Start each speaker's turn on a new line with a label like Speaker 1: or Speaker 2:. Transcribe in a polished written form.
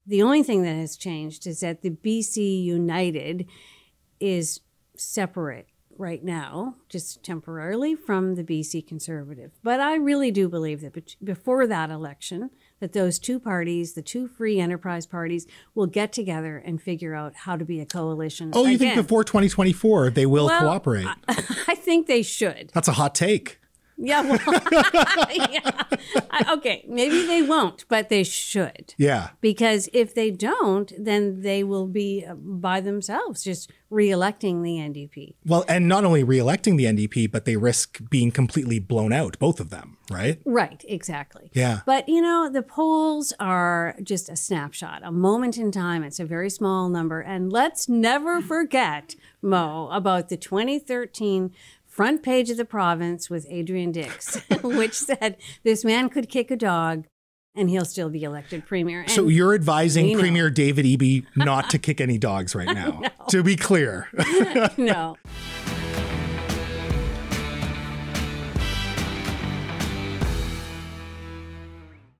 Speaker 1: The only thing that has changed is that the BC United is separate right now, just temporarily, from the BC Conservative. But I really do believe that before that election, that those two parties, the two free enterprise parties, will get together and figure out how to be a coalition.
Speaker 2: Oh, you think before 2024 they will cooperate?
Speaker 1: I think they should.
Speaker 2: That's a hot take.
Speaker 1: Yeah, well, yeah. Okay, maybe they won't, but they should.
Speaker 2: Yeah.
Speaker 1: Because if they don't, then they will be by themselves, just re-electing the NDP.
Speaker 2: Well, and not only re-electing the NDP, but they risk being completely blown out, both of them, right?
Speaker 1: Right, exactly.
Speaker 2: Yeah.
Speaker 1: But, you know, the polls are just a snapshot, a moment in time. It's a very small number. And let's never forget, Mo, about the 2013 front page of the Province with Adrian Dix, which said this man could kick a dog and he'll still be elected premier. And
Speaker 2: so you're advising Premier David Eby not to kick any dogs right now,
Speaker 1: No.
Speaker 2: to be clear.
Speaker 1: No.